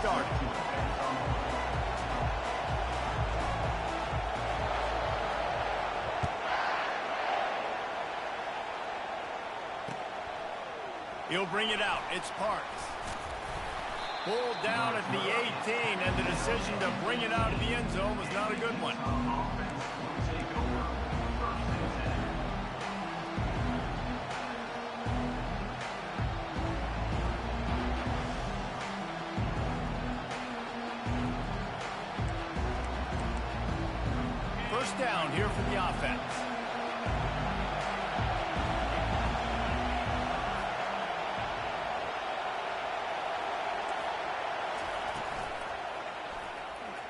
started. He'll bring it out. It's Parks. Pulled down at the 18, and the decision to bring it out of the end zone was not a good one. First down here for the offense.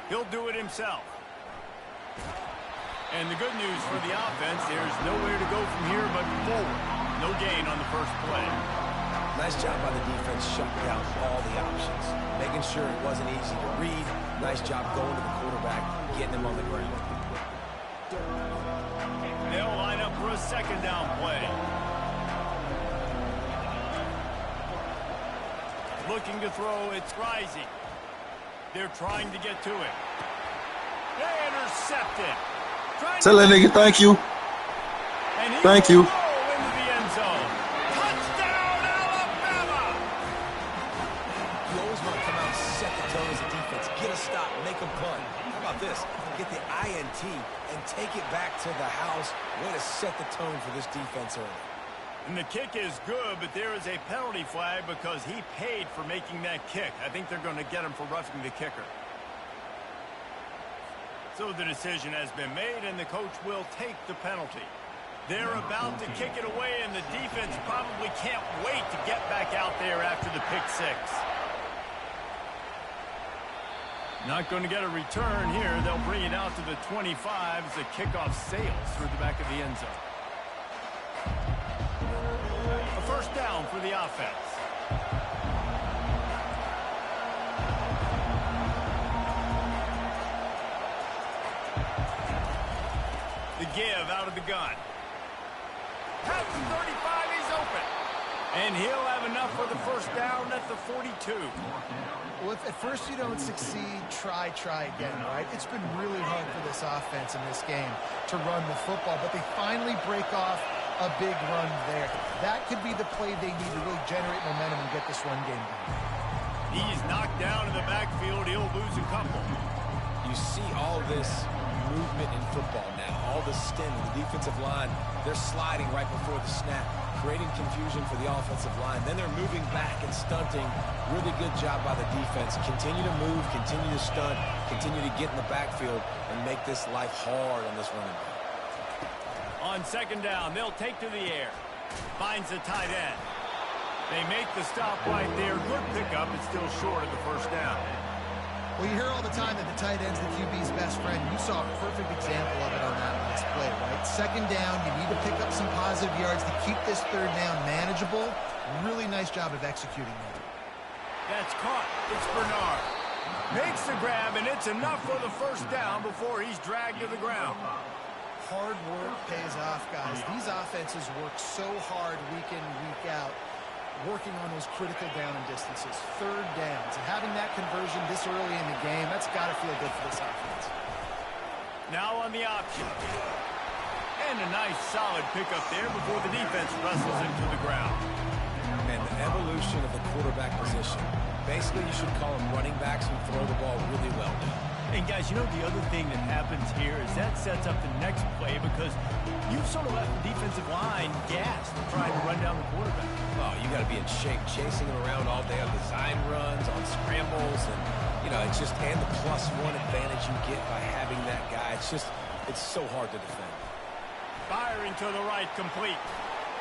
He'll do it himself. And the good news for the offense, there's nowhere to go from here but forward. No gain on the first play. Nice job by the defense shutting down all the options, making sure it wasn't easy to read. Nice job going to the quarterback, getting him on the ground. They'll line up for a second down play. Looking to throw, it's rising. They're trying to get to it. They intercept it. Tell that nigga thank you. Thank you. Into the end zone. Touchdown, Alabama! You always want to come out and set the tone as a defense. Get a stop, make a punt. How about this? Get the INT and take it back to the house. Way to set the tone for this defense early. And the kick is good, but there is a penalty flag because he paid for making that kick. I think they're going to get him for roughing the kicker. So the decision has been made, and the coach will take the penalty. They're about to kick it away, and the defense probably can't wait to get back out there after the pick six. Not going to get a return here. They'll bring it out to the 25 as the kickoff sails through the back of the end zone. A first down for the offense. The give out of the gun. Past the 35, he's open. And he'll have enough for the first down at the 42. Well, if at first you don't succeed, try again, right? It's been really hard for this offense in this game to run the football, but they finally break off a big run there. That could be the play they need to really generate momentum and get this run game going. He's knocked down in the backfield. He'll lose a couple. You see all this movement in football now. All the stem of the defensive line. They're sliding right before the snap, creating confusion for the offensive line. Then they're moving back and stunting. Really good job by the defense. Continue to move, continue to stunt, continue to get in the backfield, and make this life hard on this running back. On second down, they'll take to the air. Finds the tight end. They make the stop right there. Good pickup. It's still short of the first down. Well, you hear all the time that the tight end's the QB's best friend. You saw a perfect example of it on that last play, right? Second down, you need to pick up some positive yards to keep this third down manageable. Really nice job of executing that. That's caught. It's Bernard. Makes the grab, and it's enough for the first down before he's dragged to the ground. Hard work pays off, guys. These offenses work so hard week in, week out, working on those critical down and distances, third downs. And having that conversion this early in the game, that's got to feel good for this offense. Now on the option. And a nice solid pickup there before the defense wrestles him to the ground. And the evolution of the quarterback position. Basically, you should call them running backs who throw the ball really well now. And guys, you know the other thing that happens here is that sets up the next play because you've sort of left the defensive line gassed trying to run down the quarterback. Oh, you got to be in shape, chasing him around all day on design runs, on scrambles, and you know, it's just and the +1 advantage you get by having that guy. It's so hard to defend. Firing to the right, complete.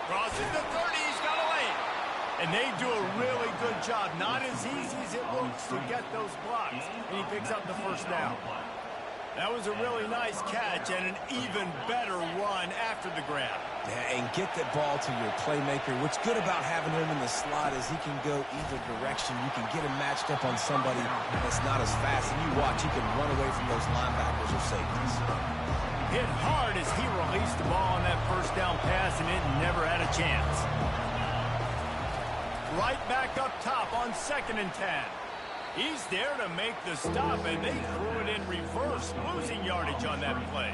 Crosses the 30, he's got a lane. And they do a really good job. Not as easy as it looks to get those blocks. And he picks up the first down. That was a really nice catch and an even better run after the grab. Yeah, and get that ball to your playmaker. What's good about having him in the slot is he can go either direction. You can get him matched up on somebody that's not as fast. And you watch, he can run away from those linebackers or safeties. Hit hard as he released the ball on that first down pass, and it never had a chance. Right back up top on 2nd and 10. He's there to make the stop, and they threw it in reverse, losing yardage on that play.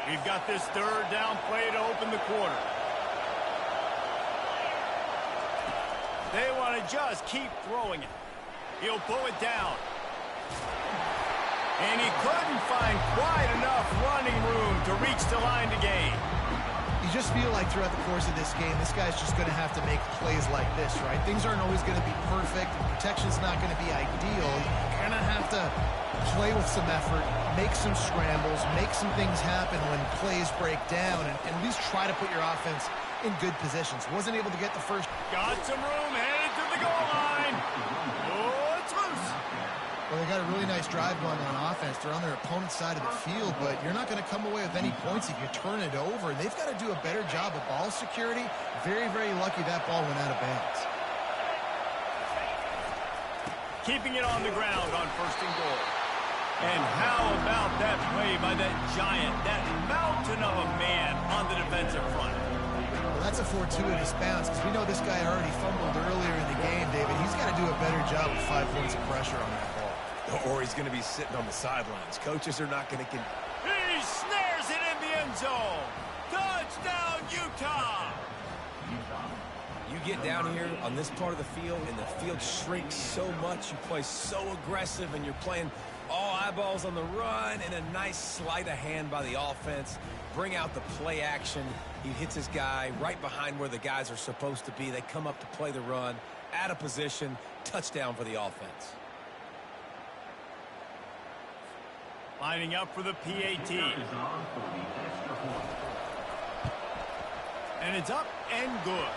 We've got this third down play to open the quarter. They want to just keep throwing it. He'll pull it down. And he couldn't find quite enough running room to reach the line to gain. You just feel like throughout the course of this game, this guy's just going to have to make plays like this, right? Things aren't always going to be perfect. Protection's not going to be ideal. You're going to have to play with some effort, make some scrambles, make some things happen when plays break down, and at least try to put your offense in good positions. Wasn't able to get the first. Got some room, headed to the goal line. Oh, it's loose. Well, they got a really nice drive going on offense. They're on their opponent's side of the field, but you're not going to come away with any points if you turn it over. And they've got to do a better job of ball security. Very, very lucky that ball went out of bounds. Keeping it on the ground on first and goal. And how about that play by that giant, that mountain of a man on the defensive front? Well, that's a fortuitous bounce because we know this guy already fumbled earlier in the game, David. He's got to do a better job with 5 points of pressure on that ball. Or he's going to be sitting on the sidelines. Coaches are not going to... He snares it in the end zone. Touchdown, Utah! You get down here on this part of the field, and the field shrinks so much. You play so aggressive, and you're playing all eyeballs on the run, and a nice sleight of hand by the offense. Bring out the play action. He hits his guy right behind where the guys are supposed to be. They come up to play the run, out of position, touchdown for the offense. Lining up for the PAT. And it's up and good.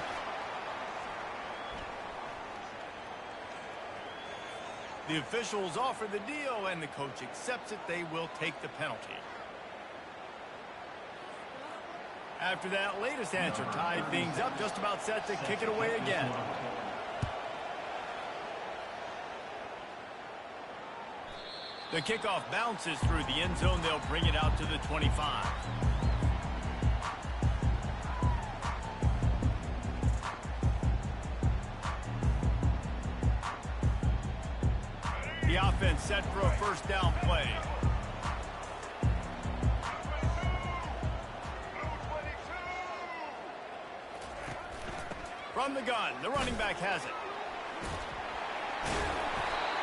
The officials offer the deal, and the coach accepts it. They will take the penalty. After that latest answer tied things up, just about set to kick it away again. The kickoff bounces through the end zone. They'll bring it out to the 25. The offense set for a first down play. From the gun, the running back has it.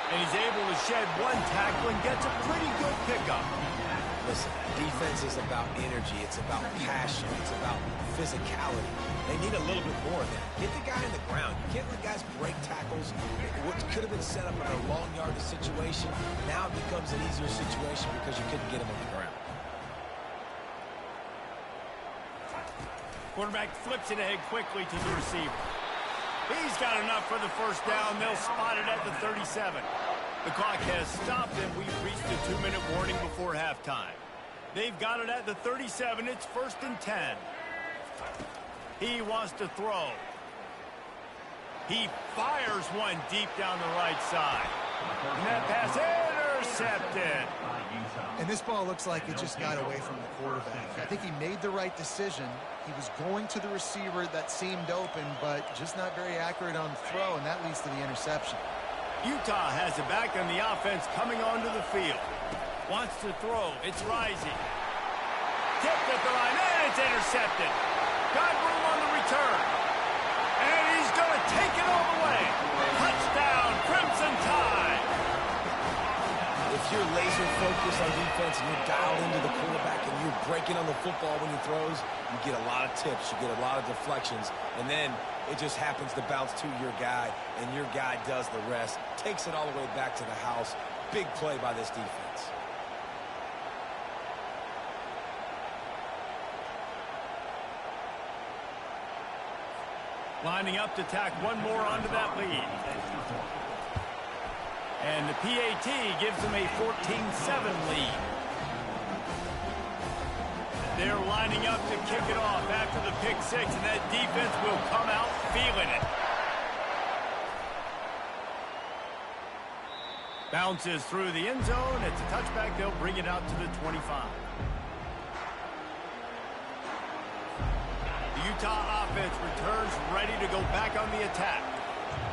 And he's able to shed one tackle and gets a pretty good pickup. Listen, defense is about energy. It's about passion. It's about physicality. They need a little bit more of that. Get the guy in the ground. You can't let guys break tackles. What could have been set up in a long yardage situation, now it becomes an easier situation because you couldn't get him on the ground. Quarterback flips it ahead quickly to the receiver. He's got enough for the first down. They'll spot it at the 37. The clock has stopped, and we've reached the 2-minute warning before halftime. They've got it at the 37. It's 1st and 10. He wants to throw. He fires one deep down the right side. And that pass intercepted. And this ball looks like it just got away from the quarterback. I think he made the right decision. He was going to the receiver that seemed open, but just not very accurate on the throw, and that leads to the interception. Utah has it back, and the offense coming onto the field. Wants to throw. It's rising. Tipped at the line, and it's intercepted. Got room on the return. And he's going to take it all the way. Touchdown, Crimson Tide. If you're laser focused on defense and you're dialed into the quarterback and you're breaking on the football when he throws, you get a lot of tips, you get a lot of deflections, and then it just happens to bounce to your guy, and your guy does the rest, takes it all the way back to the house. Big play by this defense. Lining up to tack one more onto that lead. And the PAT gives them a 14-7 lead. They're lining up to kick it off after the pick six, and that defense will come out feeling it. Bounces through the end zone. It's a touchback. They'll bring it out to the 25. The Utah offense returns ready to go back on the attack.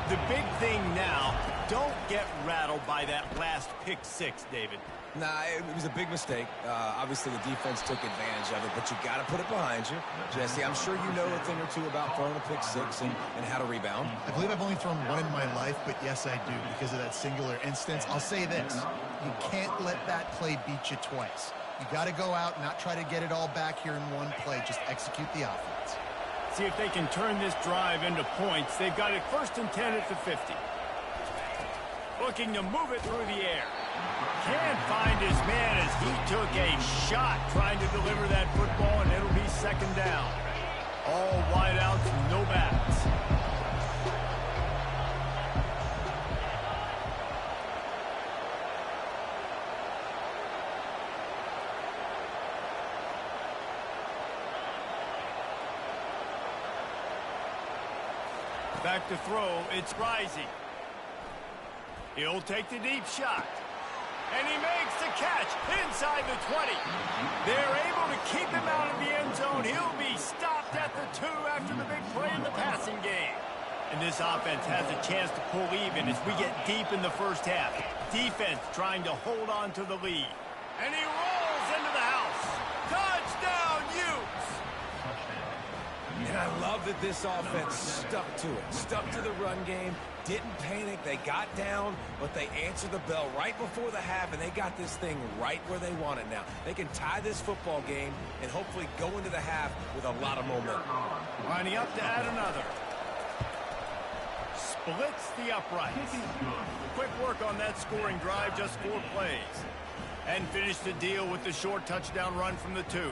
The big thing now, don't get rattled by that last pick six, David. Nah, it was a big mistake. Obviously, the defense took advantage of it, but you got to put it behind you. Jesse, I'm sure you know a thing or two about throwing a pick six and how to rebound. I believe I've only thrown one in my life, but yes, I do because of that singular instance. I'll say this. You can't let that play beat you twice. You got to go out and not try to get it all back here in one play. Just execute the offense. See if they can turn this drive into points. They've got it 1st and 10 at the 50. Looking to move it through the air. Can't find his man as he took a shot trying to deliver that football, and it'll be 2nd down. All wideouts, no backs. Back to throw, it's Rising. He'll take the deep shot. And he makes the catch inside the 20. They're able to keep him out of the end zone. He'll be stopped at the 2 after the big play in the passing game. And this offense has a chance to pull even as we get deep in the first half. Defense trying to hold on to the lead. And he rolls into the house. Touchdown, Utes! And I love that this offense stuck to it. Stuck to the run game. Didn't panic. They got down, but they answered the bell right before the half, and they got this thing right where they want it now. They can tie this football game and hopefully go into the half with a lot of momentum. Lining up to add another. Splits the uprights. Quick work on that scoring drive, just 4 plays. And finished the deal with the short touchdown run from the 2.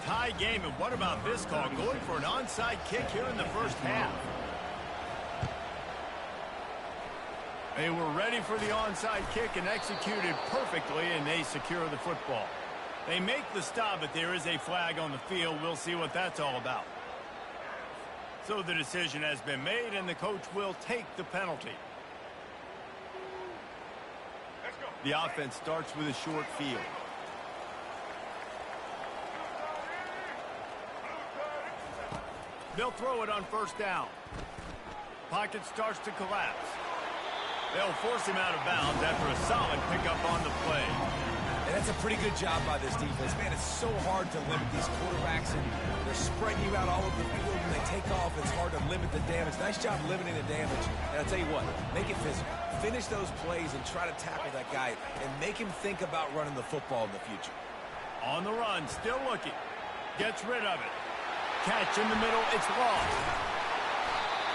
Tie game, and what about this call? Going for an onside kick here in the first half. They were ready for the onside kick and executed perfectly, and they secure the football. They make the stop, but there is a flag on the field. We'll see what that's all about. So the decision has been made, and the coach will take the penalty. The offense starts with a short field. They'll throw it on 1st down. Pocket starts to collapse. They'll force him out of bounds after a solid pickup on the play. And that's a pretty good job by this defense. Man, it's so hard to limit these quarterbacks, and they're spreading you out all over the field. When they take off, it's hard to limit the damage. Nice job limiting the damage. And I'll tell you what, make it physical. Finish those plays and try to tackle that guy and make him think about running the football in the future. On the run, still looking. Gets rid of it. Catch in the middle, it's lost.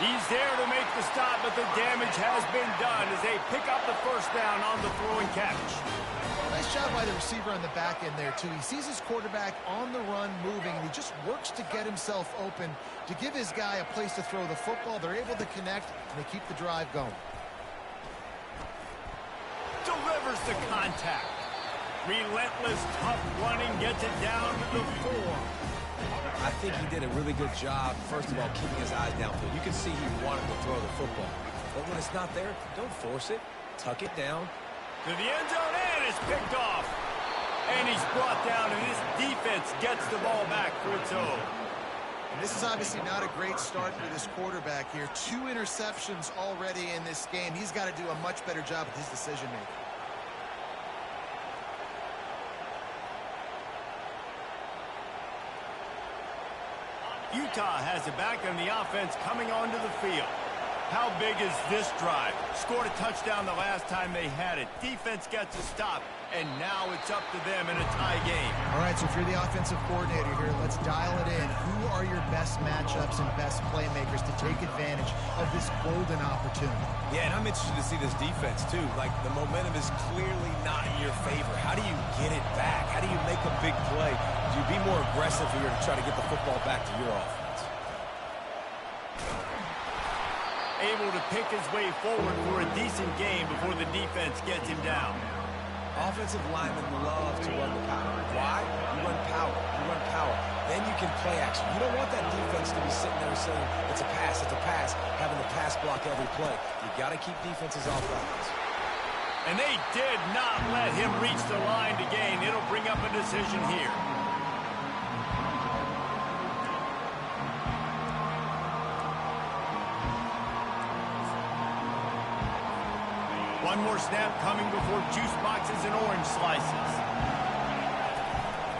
He's there to make the stop, but the damage has been done as they pick up the 1st down on the throw and catch. Nice job by the receiver on the back end there, too. He sees his quarterback on the run moving, and he just works to get himself open to give his guy a place to throw the football. They're able to connect, and they keep the drive going. Delivers the contact. Relentless, tough running, gets it down to the 4. I think he did a really good job, first of all, keeping his eyes downfield. You can see he wanted to throw the football. But when it's not there, don't force it. Tuck it down. To the end zone, and it's picked off. And he's brought down, and this defense gets the ball back for its own. And this is obviously not a great start for this quarterback here. 2 interceptions already in this game. He's got to do a much better job with his decision-making. Utah has it back on the offense coming onto the field. How big is this drive? Scored a touchdown the last time they had it. Defense gets a stop, and now it's up to them in a tie game. All right, so if you're the offensive coordinator here, let's dial it in. Who are your best matchups and best playmakers to take advantage of this golden opportunity? Yeah, and I'm interested to see this defense, too. Like, the momentum is clearly not in your favor. How do you get it back? How do you make a big play? Do you be more aggressive here to try to get the football back to your offense? Able to pick his way forward for a decent game before the defense gets him down. offensive linemen love to run the power. Why? You run power. You run power. Then you can play action. You don't want that defense to be sitting there saying, it's a pass, having to pass block every play. You got to keep defenses off balance. And they did not let him reach the line to gain. It'll bring up a decision here. One more snap coming before juice boxes and orange slices.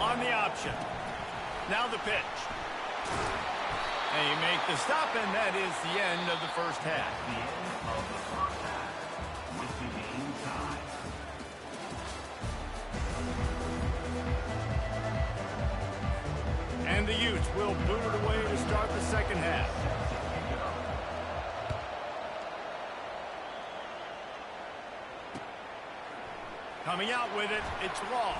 On the option. Now the pitch. And you make the stop, and that is the end of the first half. And the Utes will boot it away to start the second half. Coming out with it, it's Law.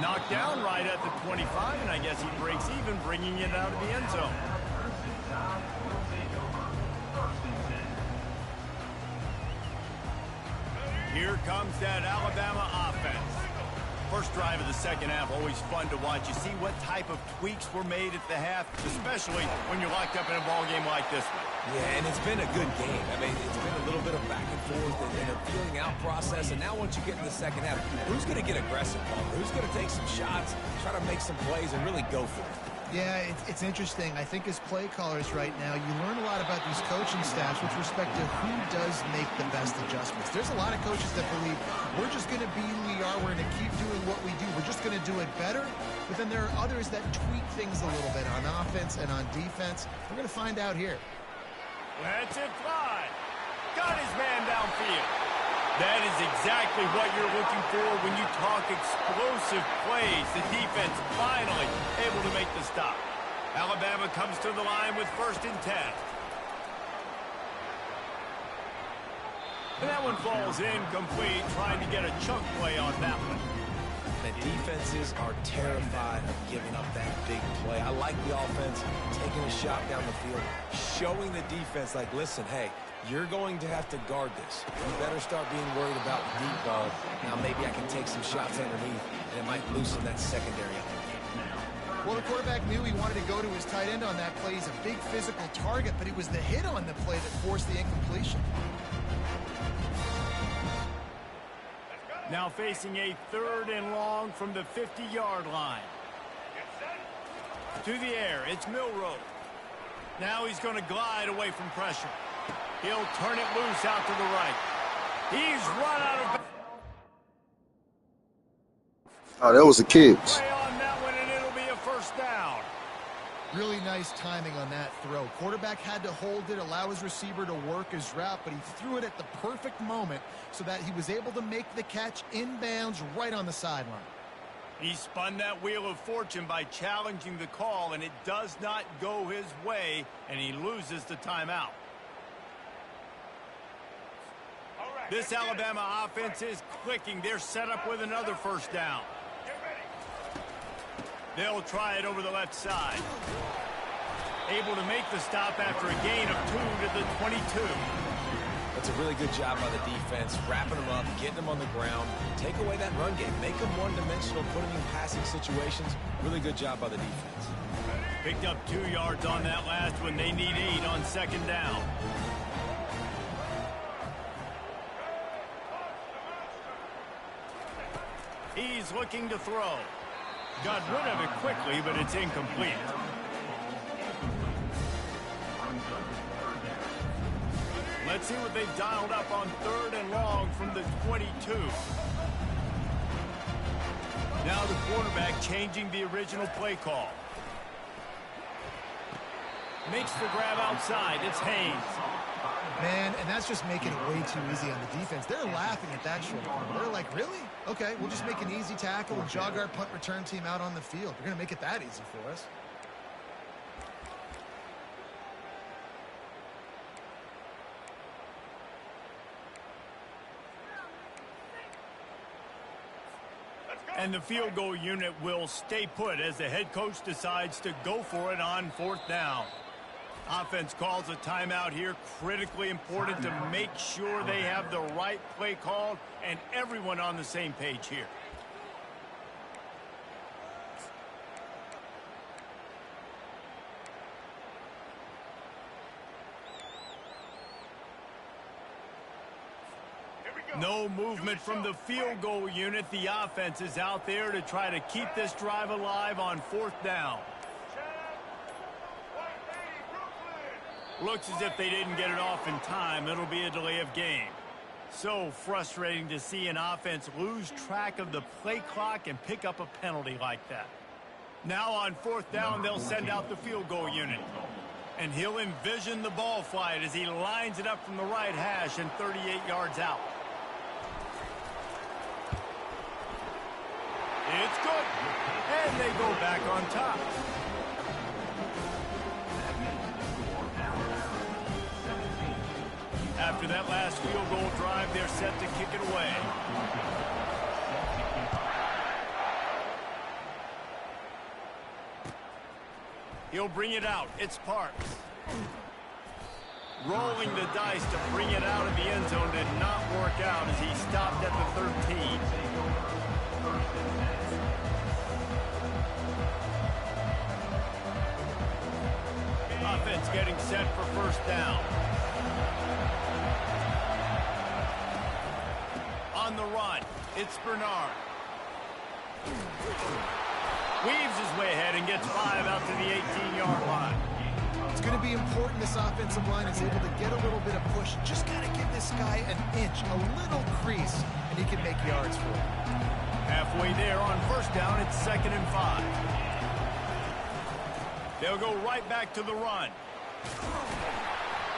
Knocked down right at the 25, and I guess he breaks even, bringing it out of the end zone. Here comes that Alabama offense. First drive of the second half, always fun to watch. You see what type of tweaks were made at the half, especially when you're locked up in a ball game like this one. Yeah, and it's been a good game. I mean, it's been a little bit of back and forth and a feeling out process. And now once you get in the second half, who's going to get aggressive, Palmer? Who's going to take some shots, try to make some plays, and really go for it? Yeah, it's interesting. I think as play callers right now, you learn a lot about these coaching staffs with respect to who does make the best adjustments. There's a lot of coaches that believe we're just going to be who we are. We're going to keep doing what we do. We're just going to do it better. But then there are others that tweak things a little bit on offense and on defense. We're going to find out here. Let's it fly. Got his man downfield. That is exactly what you're looking for when you talk explosive plays. The defense finally able to make the stop. Alabama comes to the line with 1st and 10. And that one falls incomplete, trying to get a chunk play on that one. The defenses are terrified of giving up that big play. I like the offense taking a shot down the field, showing the defense like, listen, hey, you're going to have to guard this. You better start being worried about the deep ball. Now maybe I can take some shots underneath, and it might loosen that secondary up. Well, the quarterback knew he wanted to go to his tight end on that play. He's a big physical target, but it was the hit on the play that forced the incompletion. Now facing a 3rd and long from the 50-yard line. To the air, it's Milroe. Now he's going to glide away from pressure. He'll turn it loose out to the right. He's run out of... Oh, that was a kick. Play on that one, and it'll be a 1st down. Really nice timing on that throw. Quarterback had to hold it, allow his receiver to work his route, but he threw it at the perfect moment so that he was able to make the catch inbounds right on the sideline. He spun that wheel of fortune by challenging the call, and it does not go his way, and he loses the timeout. This Alabama offense is clicking. They're set up with another 1st down. They'll try it over the left side. Able to make the stop after a gain of 2 to the 22. That's a really good job by the defense, wrapping them up, getting them on the ground, take away that run game, make them one-dimensional, put them in passing situations. Really good job by the defense. Picked up 2 yards on that last one. They need 8 on 2nd down. He's looking to throw. Got rid of it quickly, but it's incomplete. Let's see what they've dialed up on 3rd and long from the 22. Now the quarterback changing the original play call. Makes the grab outside. It's Haynes. Man, and that's just making it way too easy on the defense. They're laughing at that short corner. They're like, really? Okay, we'll just make an easy tackle and jog our punt return team out on the field. We're going to make it that easy for us. And the field goal unit will stay put as the head coach decides to go for it on 4th down. Offense calls a timeout here. Critically important to make sure they have the right play called and everyone on the same page here. No movement from the field goal unit. The offense is out there to try to keep this drive alive on 4th down. Looks as if they didn't get it off in time. It'll be a delay of game. So frustrating to see an offense lose track of the play clock and pick up a penalty like that. Now on 4th down, they'll send out the field goal unit. And he'll envision the ball flight as he lines it up from the right hash and 38 yards out. It's good. And they go back on top. After that last field goal drive, they're set to kick it away. He'll bring it out. It's Parks. Rolling the dice to bring it out of the end zone did not work out as he stopped at the 13. Offense getting set for 1st down. On the run, it's Bernard. Weaves his way ahead and gets 5 out to the 18-yard line. It's going to be important this offensive line is able to get a little bit of push. Just got to give this guy an inch, a little crease, and he can make yards for it. Halfway there on 1st down, it's 2nd and 5. They'll go right back to the run.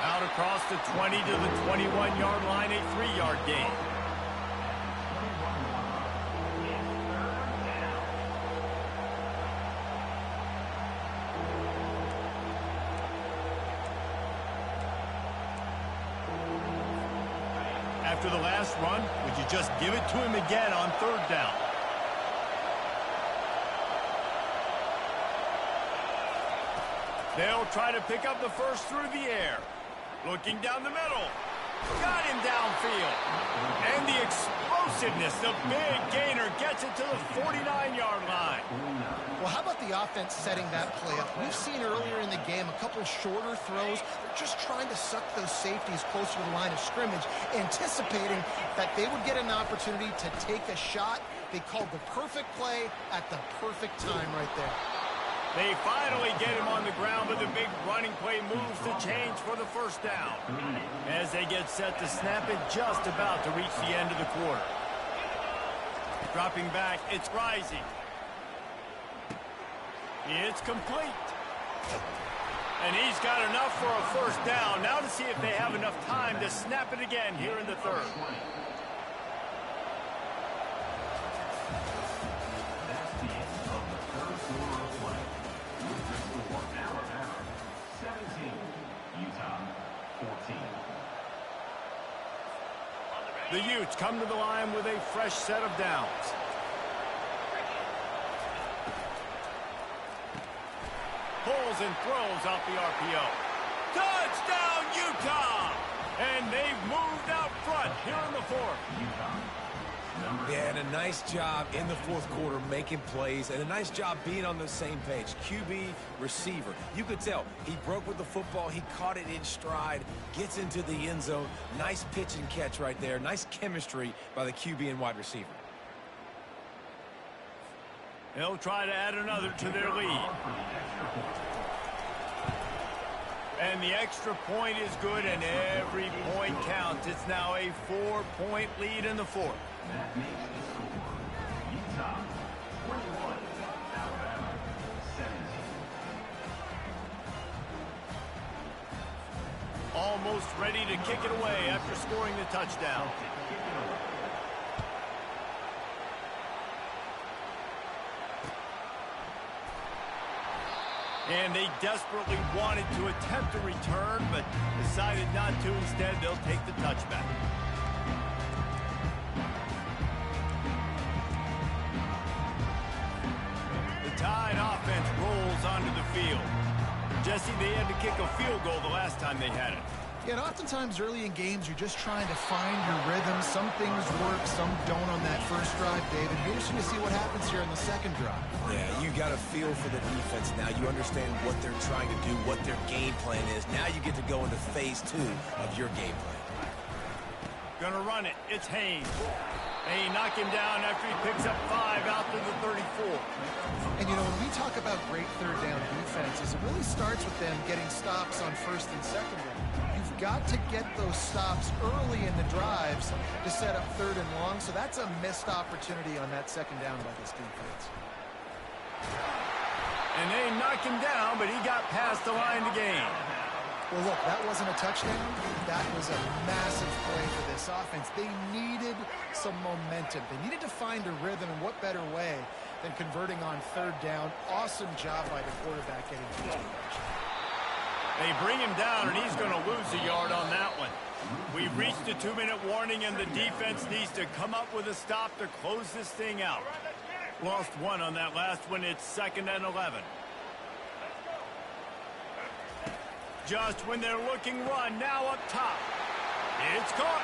Out across the 20 to the 21-yard line, a 3-yard gain. After the last run, would you just give it to him again on 3rd down? They'll try to pick up the first through the air. Looking down the middle. Got him downfield. And the explosiveness, the big gainer gets it to the 49-yard line. Well, how about the offense setting that play up? We've seen earlier in the game a couple shorter throws. They're just trying to suck those safeties closer to the line of scrimmage, anticipating that they would get an opportunity to take a shot. They called the perfect play at the perfect time right there. They finally get him on the ground, but the big running play moves the change for the 1st down. As they get set to snap it, just about to reach the end of the quarter. Dropping back, it's Rising. It's complete. And he's got enough for a 1st down. Now to see if they have enough time to snap it again here in the 3rd. The Utes come to the line with a fresh set of downs. Pulls and throws out the RPO. Touchdown, Utah! And they've moved out front here in the 4th. Yeah, and a nice job in the 4th quarter making plays, and a nice job being on the same page. QB, receiver. You could tell he broke with the football. He caught it in stride, gets into the end zone. Nice pitch and catch right there. Nice chemistry by the QB and wide receiver. They'll try to add another to their lead. And the extra point is good, and every point counts. It's now a 4-point lead in the 4th. That makes the score Utah 21, Alabama 17. Almost ready to kick it away after scoring the touchdown. And they desperately wanted to attempt a return, but decided not to. Instead, they'll take the touchback. The Tide offense rolls onto the field. Jesse, they had to kick a field goal the last time they had it. Yeah, and oftentimes early in games, you're just trying to find your rhythm. Some things work, some don't on that first drive, David. Be interesting to see what happens here in the second drive. Yeah, you got a feel for the defense now. You understand what they're trying to do, what their game plan is. Now you get to go into phase 2 of your game plan. Gonna run it. It's Haynes. They knock him down after he picks up 5 out to the 34. And, you know, when we talk about great third down defenses, it really starts with them getting stops on first and second down. You've got to get those stops early in the drives to set up third and long, so that's a missed opportunity on that second down by this defense. And they knock him down, but he got past the line to gain. Well, look, that wasn't a touchdown. That was a massive play for this offense. They needed some momentum. They needed to find a rhythm, and what better way than converting on third down. Awesome job by the quarterback getting to the edge. They bring him down, and he's going to lose a yard on that one. We've reached the 2-minute warning, and the defense needs to come up with a stop to close this thing out. Lost 1 on that last one. It's 2nd and 11. Just when they're looking run, now up top. It's caught.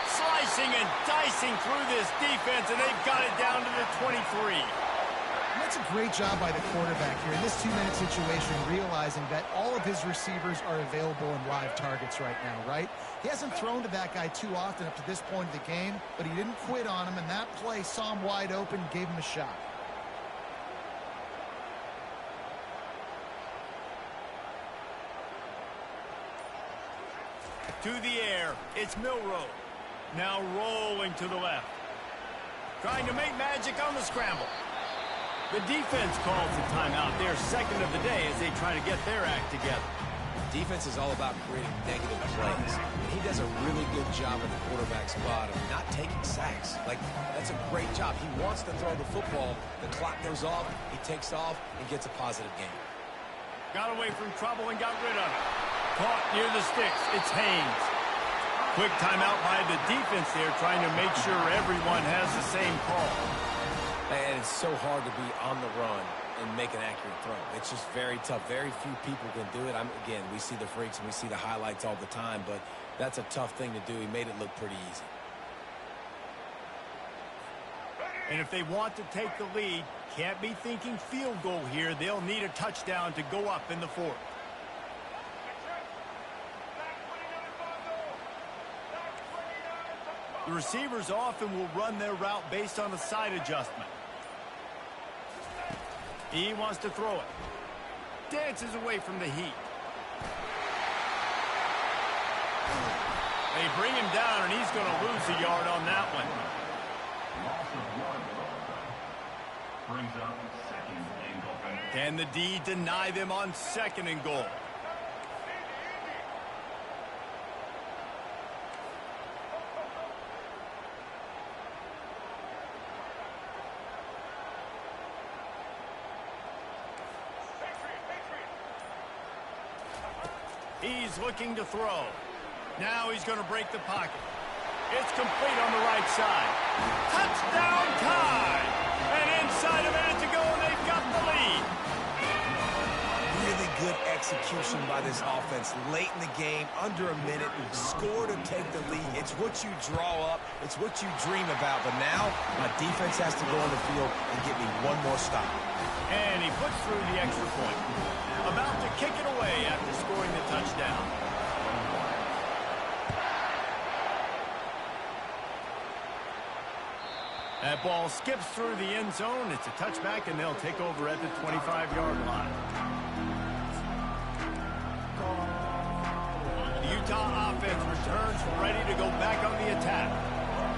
Slicing and dicing through this defense, and they've got it down to the 23. And that's a great job by the quarterback here in this 2-minute situation, realizing that all of his receivers are available in live targets right now, right? He hasn't thrown to that guy too often up to this point of the game, but he didn't quit on him, and that play saw him wide open, gave him a shot. To the air, it's Milroe. Now rolling to the left. Trying to make magic on the scramble. The defense calls a timeout. They're second of the day as they try to get their act together. Defense is all about creating negative plays. And he does a really good job at the quarterback spot of not taking sacks. Like, that's a great job. He wants to throw the football. The clock goes off. He takes off and gets a positive gain. Got away from trouble and got rid of it. Caught near the sticks. It's Haynes. Quick timeout by the defense there, trying to make sure everyone has the same call. And it's so hard to be on the run and make an accurate throw. It's just very tough. Very few people can do it. Again, we see the freaks and we see the highlights all the time, but that's a tough thing to do. He made it look pretty easy. And if they want to take the lead, can't be thinking field goal here. They'll need a touchdown to go up in the 4th. The receivers often will run their route based on a side adjustment. He wants to throw it. Dances away from the heat. They bring him down, and he's going to lose a yard on that one. Loss of 1 brings up 2nd and goal. Can the D deny them on 2nd and goal? He's looking to throw. Now he's going to break the pocket. It's complete on the right side. Touchdown time! And inside a minute to go, and they've got the lead. Really good execution by this offense. Late in the game, under a minute, score to take the lead. It's what you draw up. It's what you dream about. But now, my defense has to go on the field and get me one more stop. And he puts through the extra point. About to kick it away after scoring the touchdown. That ball skips through the end zone. It's a touchback, and they'll take over at the 25-yard line. The Utah offense returns ready to go back on the attack.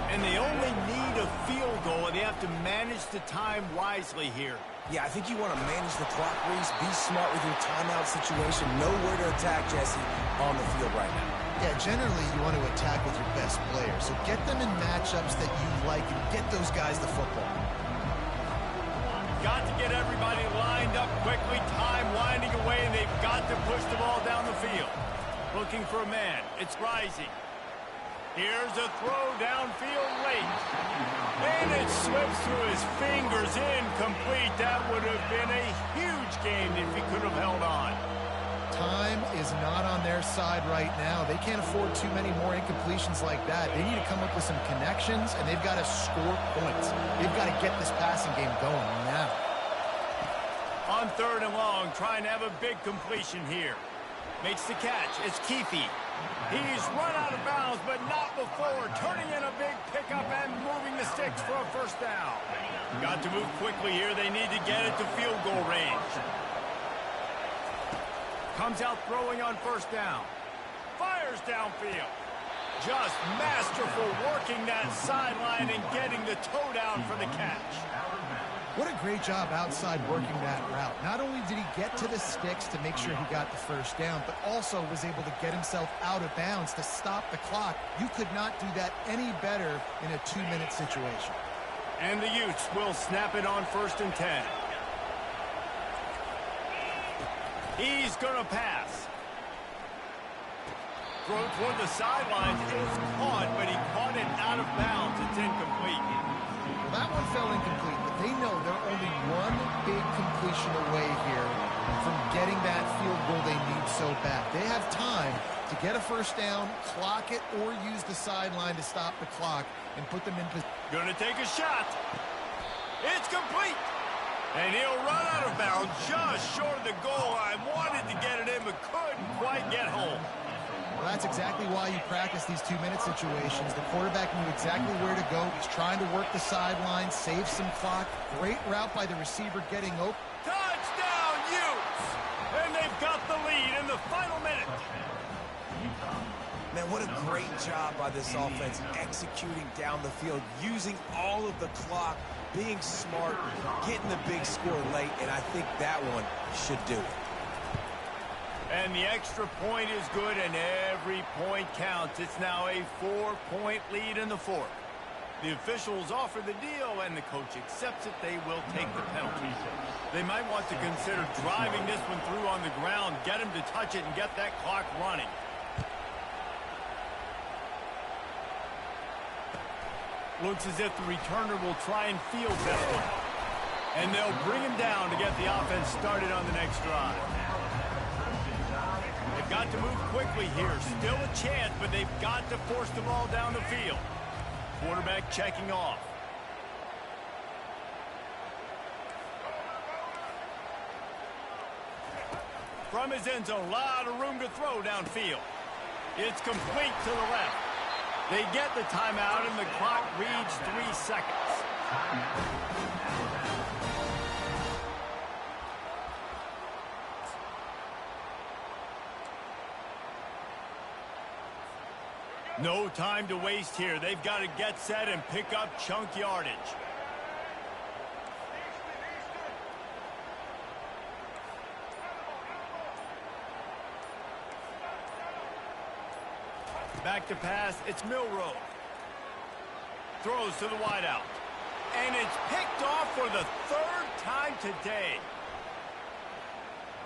And they only need a field goal, and they have to manage the time wisely here. Yeah, I think you want to manage the clock, Reese. Be smart with your timeout situation. Know where to attack, Jesse, on the field right now. Yeah, generally you want to attack with your best players. So get them in matchups that you like and get those guys the football. Got to get everybody lined up quickly. Time winding away, and they've got to push the ball down the field. Looking for a man. It's Rising. Here's a throw downfield late. And it slips through his fingers, incomplete. That would have been a huge game if he could have held on. Time is not on their side right now. They can't afford too many more incompletions like that. They need to come up with some connections, and they've got to score points. They've got to get this passing game going now. On 3rd and long, trying to have a big completion here. Makes the catch. It's Ncaa25. He's run out of bounds, but not before. Turning in a big pickup and moving the sticks for a first down. Got to move quickly here. They need to get it to field goal range. Comes out throwing on 1st down. Fires downfield. Just masterful working that sideline and getting the toe down for the catch. What a great job outside working that route. Not only did he get to the sticks to make sure he got the first down, but also was able to get himself out of bounds to stop the clock. You could not do that any better in a 2-minute situation. And the Utes will snap it on 1st and 10. He's going to pass. Throw toward the sidelines is caught, but he caught it out of bounds. It's incomplete. Well, that one fell incomplete, but they know they're only one big completion away here from getting that field goal they need so bad. They have time to get a first down, clock it, or use the sideline to stop the clock and put them in position. Gonna take a shot. It's complete. And he'll run out of bounds just short of the goal line. Wanted to get it in, but couldn't quite get home. Well, that's exactly why you practice these 2-minute situations. The quarterback knew exactly where to go. He's trying to work the sideline, save some clock. Great route by the receiver getting open. Touchdown, Utes! And they've got the lead in the final minute. Man, what a great job by this offense executing down the field, using all of the clock, being smart, getting the big score late, and I think that one should do it. And the extra point is good, and every point counts. It's now a 4-point lead in the 4th. The officials offer the deal, and the coach accepts it. They will take the penalty. They might want to consider driving this one through on the ground, get him to touch it, and get that clock running. Looks as if the returner will try and field this one. And they'll bring him down to get the offense started on the next drive. They've got to move quickly here. Still a chance, but they've got to force the ball down the field. Quarterback checking off. From his end zone, a lot of room to throw downfield. It's complete to the left. They get the timeout, and the clock reads 3 seconds. No time to waste here. They've got to get set and pick up chunk yardage. Back to pass, it's Milrow. Throws to the wideout. And it's picked off for the 3rd time today.